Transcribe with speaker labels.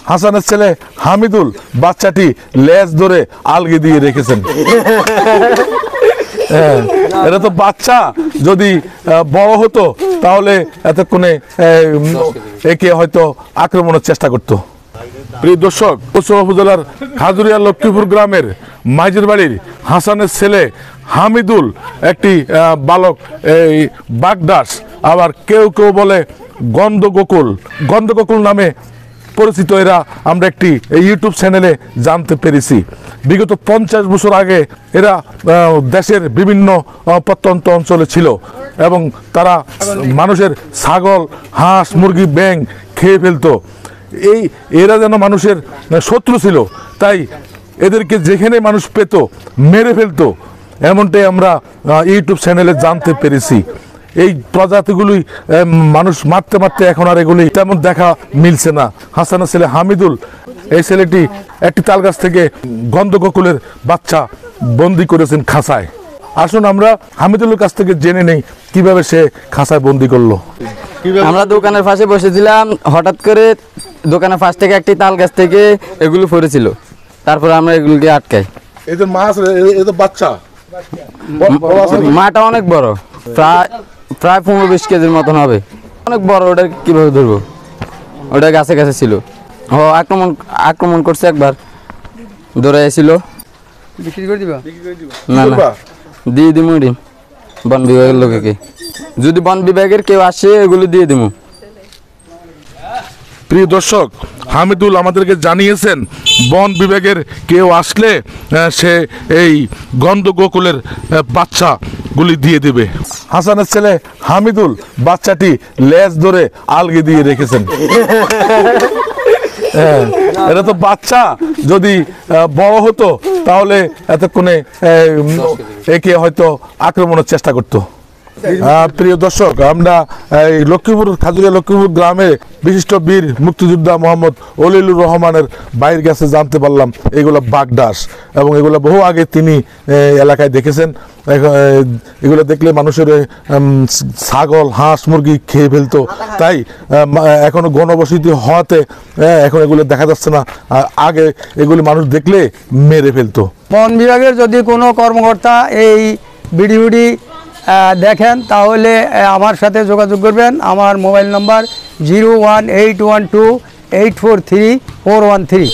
Speaker 1: হাসানের ছেলে হামিদুল বাচ্চাটি লেজ ধরে আলগি দিয়ে রেখেছেন। এটা তো বাচ্চা, যদি বড় হতো তাহলে এতক্ষণে একে হয়তো আক্রমণের চেষ্টা করত। প্রিয় দর্শক, পশ্চিমবঙ্গ উপজেলার খাজুরিয়া লক্ষ্মীপুর গ্রামের মাইজের বাড়ির হাসানের ছেলে হামিদুল একটি বালক, এই বাগদাস, আবার কেউ কেউ বলে গন্ধগোকুল নামে পরিচিত এরা, আমরা একটি ইউটিউব চ্যানেলে জানতে পেরেছি। বিগত 50 বছর আগে এরা দেশের বিভিন্ন প্রত্যন্ত অঞ্চলে ছিল এবং তারা মানুষের ছাগল, হাঁস, মুরগি, ব্যাঙ খেয়ে ফেলতো। এরা যেন মানুষের শত্রু ছিল, তাই এদেরকে যেখানে মানুষ পেত মেরে ফেলতো, এমনটাই আমরা ইউটিউব চ্যানেলে জানতে পেরেছি। এই প্রজাতিগুলি মানুষ মারতে মারতে এখন আর এগুলি তেমন দেখা মিলছে না। হাসানের ছেলে হামিদুল, এই ছেলেটি একটি তাল গাছ থেকে গন্ধগোকুলের বাচ্চা বন্দি করেছেন খাঁচায়। আসুন আমরা হামিদুলের কাছ থেকে জেনে নেই কিভাবে সে খাঁচায় বন্দি করলো।
Speaker 2: আমরা দোকানের পাশে বসেছিলাম, হঠাৎ করে দোকানের পাশ থেকে একটি তাল গাছ থেকে এগুলো পড়েছিল, তারপরে আমরা এগুলোকে আটকাই।
Speaker 1: এদের মাছ, এদের বাচ্চা,
Speaker 2: মাটা অনেক বড়, প্রায় 15-20 কেজির মতন হবে, অনেক বড়। ওটা কিভাবে ধরবো? ওটা গাছে গাছে ছিল। আক্রমণ করছে, একবার ধরে এসেছিল। বিক্রি করে দিবা? না না, দিয়ে দিমু বন বিভাগের লোকেকে, যদি বন বিভাগের কেউ আসে এগুলো দিয়ে দিমু।
Speaker 1: প্রিয় দর্শক, হামিদুল আমাদেরকে জানিয়েছেন বন বিভাগের কেউ আসলে সে এই গন্ধগোকুলের বাচ্চাগুলি দিয়ে দিবে। হাসানের ছেলে হামিদুল বাচ্চাটি লেজ ধরে আলগি দিয়ে রেখেছেন। এটা তো বাচ্চা, যদি বড় হতো তাহলে এতক্ষণে একে হয়তো আক্রমণের চেষ্টা করত। প্রিয় দর্শক, আমরা এই খাজুরিয়া লক্ষ্মীপুর গ্রামে বিশিষ্ট বীর মুক্তিযোদ্ধা মোহাম্মদ অলিলুর রহমানের বাইরের কাছে জানতে পারলাম এগুলো বাগদাস, এবং এগুলো বহু আগে তিনি এলাকায় দেখেছেন। এগুলো দেখলে মানুষের ছাগল, হাঁস, মুরগি খেয়ে ফেলতো, তাই এখনো ঘনবসতি হওয়াতে এখন এগুলো দেখা যাচ্ছে না। আগে এগুলি মানুষ দেখলে মেরে ফেলতো।
Speaker 3: বন বিভাগের যদি কোনো কর্মকর্তা এই ভিডিওটি দেখেন তাহলে আমার সাথে যোগাযোগ করবেন। আমার মোবাইল নম্বর 01812843413।